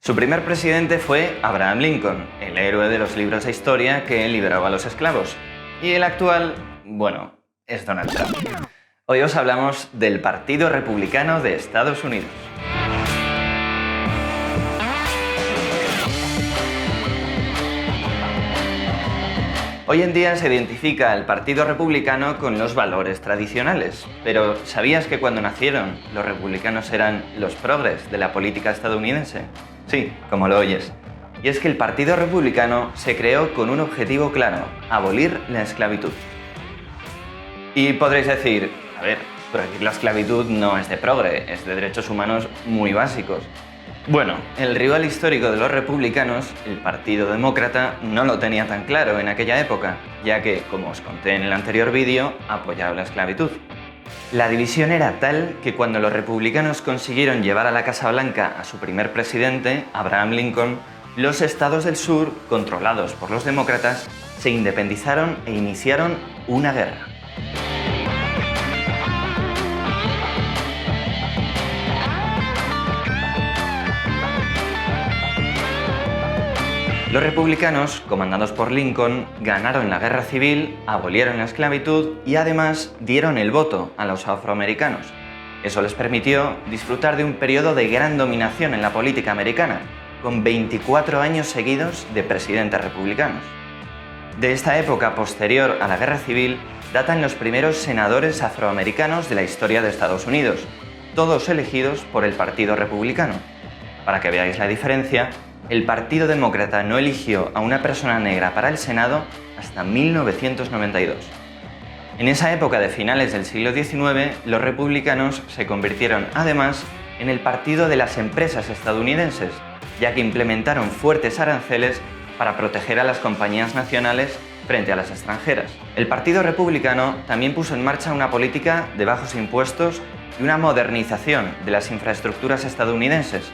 Su primer presidente fue Abraham Lincoln, el héroe de los libros de historia que liberaba a los esclavos. Y el actual, bueno, es Donald Trump. Hoy os hablamos del Partido Republicano de Estados Unidos. Hoy en día se identifica al Partido Republicano con los valores tradicionales, pero ¿sabías que cuando nacieron los republicanos eran los progres de la política estadounidense? Sí, como lo oyes. Y es que el Partido Republicano se creó con un objetivo claro: abolir la esclavitud. Y podréis decir, a ver, prohibir la esclavitud no es de progre, es de derechos humanos muy básicos. Bueno, el rival histórico de los republicanos, el Partido Demócrata, no lo tenía tan claro en aquella época, ya que, como os conté en el anterior vídeo, apoyaba la esclavitud. La división era tal que cuando los republicanos consiguieron llevar a la Casa Blanca a su primer presidente, Abraham Lincoln, los estados del sur, controlados por los demócratas, se independizaron e iniciaron una guerra. Los republicanos, comandados por Lincoln, ganaron la guerra civil, abolieron la esclavitud y además dieron el voto a los afroamericanos. Eso les permitió disfrutar de un periodo de gran dominación en la política americana, con 24 años seguidos de presidentes republicanos. De esta época posterior a la guerra civil datan los primeros senadores afroamericanos de la historia de Estados Unidos, todos elegidos por el Partido Republicano. Para que veáis la diferencia, el Partido Demócrata no eligió a una persona negra para el Senado hasta 1992. En esa época de finales del siglo XIX, los republicanos se convirtieron además en el partido de las empresas estadounidenses, ya que implementaron fuertes aranceles para proteger a las compañías nacionales frente a las extranjeras. El Partido Republicano también puso en marcha una política de bajos impuestos y una modernización de las infraestructuras estadounidenses,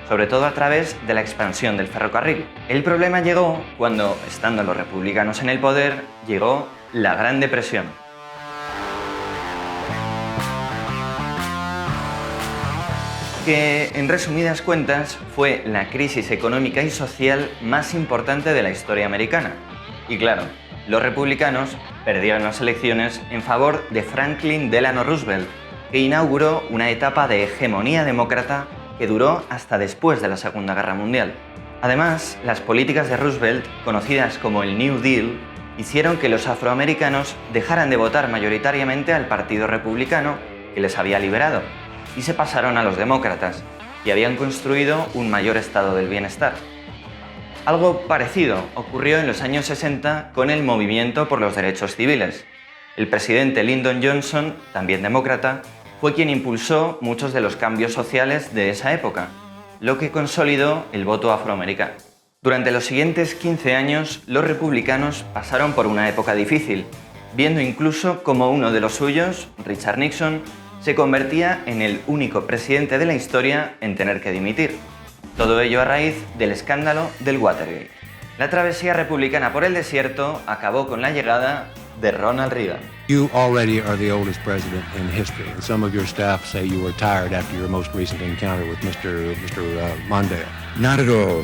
sobre todo a través de la expansión del ferrocarril. El problema llegó cuando, estando los republicanos en el poder, llegó la Gran Depresión. Que, en resumidas cuentas, fue la crisis económica y social más importante de la historia americana. Y claro, los republicanos perdieron las elecciones en favor de Franklin Delano Roosevelt, que inauguró una etapa de hegemonía demócrata que duró hasta después de la Segunda Guerra Mundial. Además, las políticas de Roosevelt, conocidas como el New Deal, hicieron que los afroamericanos dejaran de votar mayoritariamente al Partido Republicano, que les había liberado, y se pasaron a los demócratas, que habían construido un mayor estado del bienestar. Algo parecido ocurrió en los años 60 con el movimiento por los derechos civiles. El presidente Lyndon Johnson, también demócrata, fue quien impulsó muchos de los cambios sociales de esa época, lo que consolidó el voto afroamericano. Durante los siguientes 15 años, los republicanos pasaron por una época difícil, viendo incluso cómo uno de los suyos, Richard Nixon, se convertía en el único presidente de la historia en tener que dimitir. Todo ello a raíz del escándalo del Watergate. La travesía republicana por el desierto acabó con la llegada de Ronald Reagan. You already are the oldest president in history, and some of your staff say you were tired after your most recent encounter with Mr. Mondale. Not at all,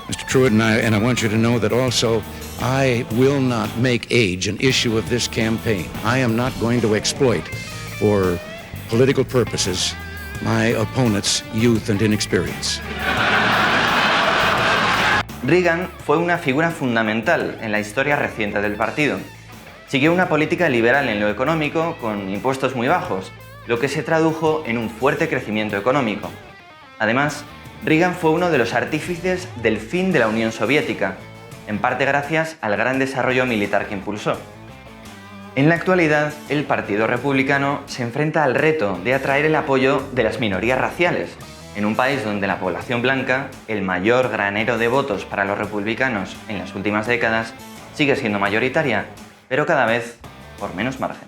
Mr. Truitt, and I want you to know that also I will not make age an issue of this campaign. I am not going to exploit, for political purposes, my opponent's youth and inexperience. Reagan fue una figura fundamental en la historia reciente del partido. Siguió una política liberal en lo económico con impuestos muy bajos, lo que se tradujo en un fuerte crecimiento económico. Además, Reagan fue uno de los artífices del fin de la Unión Soviética, en parte gracias al gran desarrollo militar que impulsó. En la actualidad, el Partido Republicano se enfrenta al reto de atraer el apoyo de las minorías raciales, en un país donde la población blanca, el mayor granero de votos para los republicanos en las últimas décadas, sigue siendo mayoritaria, pero cada vez por menos margen.